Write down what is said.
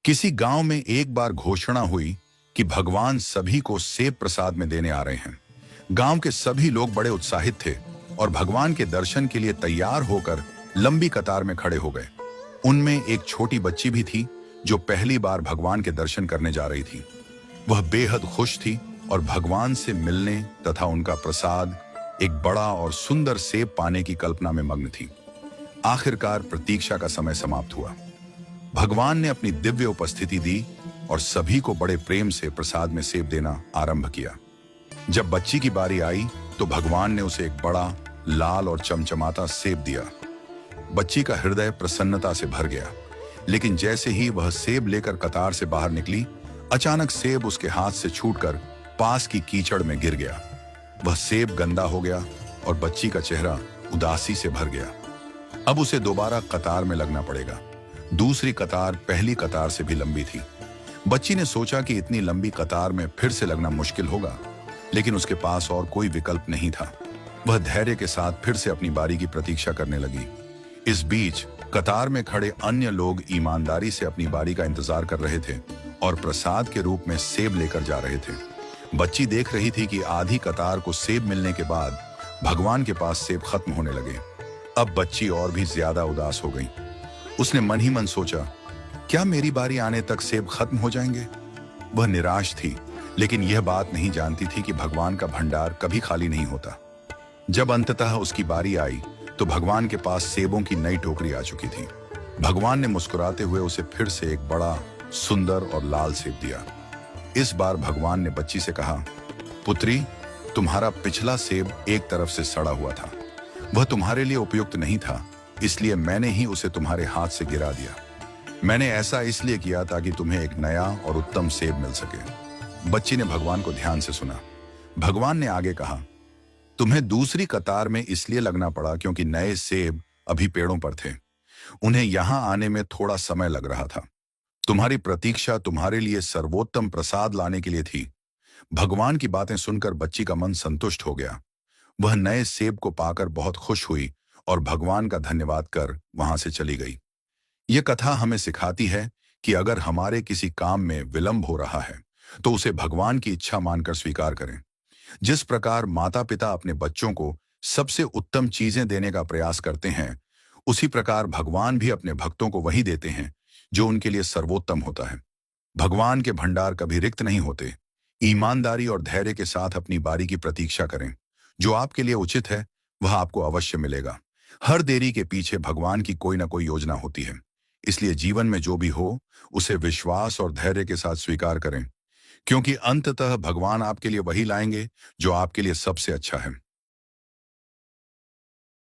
किसी गांव में एक बार घोषणा हुई कि भगवान सभी को सेब प्रसाद में देने आ रहे हैं। गांव के सभी लोग बड़े उत्साहित थे और भगवान के दर्शन के लिए तैयार होकर लंबी कतार में खड़े हो गए। उनमें एक छोटी बच्ची भी थी जो पहली बार भगवान के दर्शन करने जा रही थी। वह बेहद खुश थी और भगवान से मिलने तथा उनका प्रसाद, एक बड़ा और सुंदर सेब पाने की कल्पना में मग्न थी। आखिरकार प्रतीक्षा का समय समाप्त हुआ। भगवान ने अपनी दिव्य उपस्थिति दी और सभी को बड़े प्रेम से प्रसाद में सेब देना आरंभ किया। जब बच्ची की बारी आई तो भगवान ने उसे एक बड़ा, लाल और चमचमाता सेब दिया। बच्ची का हृदय प्रसन्नता से भर गया, लेकिन जैसे ही वह सेब लेकर कतार से बाहर निकली, अचानक सेब उसके हाथ से छूटकर पास की कीचड़ में गिर गया। वह सेब गंदा हो गया और बच्ची का चेहरा उदासी से भर गया। अब उसे दोबारा कतार में लगना पड़ेगा। दूसरी कतार पहली कतार से भी लंबी थी। बच्ची ने सोचा कि इतनी लंबी कतार में फिर से लगना मुश्किल होगा, लेकिन उसके पास और कोई विकल्प नहीं था। वह धैर्य के साथ फिर से अपनी बारी की प्रतीक्षा करने लगी। इस बीच कतार में खड़े अन्य लोग ईमानदारी से अपनी बारी का इंतजार कर रहे थे और प्रसाद के रूप में सेब लेकर जा रहे थे। बच्ची देख रही थी कि आधी कतार को सेब मिलने के बाद भगवान के पास सेब खत्म होने लगे। अब बच्ची और भी ज्यादा उदास हो गई। उसने मन ही मन सोचा, क्या मेरी बारी आने तक सेब खत्म हो जाएंगे? वह निराश थी, लेकिन यह बात नहीं जानती थी कि भगवान का भंडार कभी खाली नहीं होता। जब अंततः उसकी बारी आई तो भगवान के पास सेबों की नई टोकरी आ चुकी थी। भगवान ने मुस्कुराते हुए उसे फिर से एक बड़ा, सुंदर और लाल सेब दिया। इस बार भगवान ने बच्ची से कहा, पुत्री, तुम्हारा पिछला सेब एक तरफ से सड़ा हुआ था। वह तुम्हारे लिए उपयुक्त नहीं था, इसलिए मैंने ही उसे तुम्हारे हाथ से गिरा दिया। मैंने ऐसा इसलिए किया ताकि तुम्हें एक नया और उत्तम सेब मिल सके। बच्ची ने भगवान को ध्यान से सुना। भगवान ने आगे कहा, तुम्हें दूसरी कतार में इसलिए लगना पड़ा क्योंकि नए सेब अभी पेड़ों पर थे। उन्हें यहां आने में थोड़ा समय लग रहा था। तुम्हारी प्रतीक्षा तुम्हारे लिए सर्वोत्तम प्रसाद लाने के लिए थी। भगवान की बातें सुनकर बच्ची का मन संतुष्ट हो गया। वह नए सेब को पाकर बहुत खुश हुई और भगवान का धन्यवाद कर वहां से चली गई। यह कथा हमें सिखाती है कि अगर हमारे किसी काम में विलंब हो रहा है तो उसे भगवान की इच्छा मानकर स्वीकार करें। जिस प्रकार माता पिता अपने बच्चों को सबसे उत्तम चीजें देने का प्रयास करते हैं, उसी प्रकार भगवान भी अपने भक्तों को वही देते हैं जो उनके लिए सर्वोत्तम होता है। भगवान के भंडार कभी रिक्त नहीं होते। ईमानदारी और धैर्य के साथ अपनी बारी की प्रतीक्षा करें। जो आपके लिए उचित है वह आपको अवश्य मिलेगा। हर देरी के पीछे भगवान की कोई ना कोई योजना होती है। इसलिए जीवन में जो भी हो उसे विश्वास और धैर्य के साथ स्वीकार करें, क्योंकि अंततः भगवान आपके लिए वही लाएंगे जो आपके लिए सबसे अच्छा है।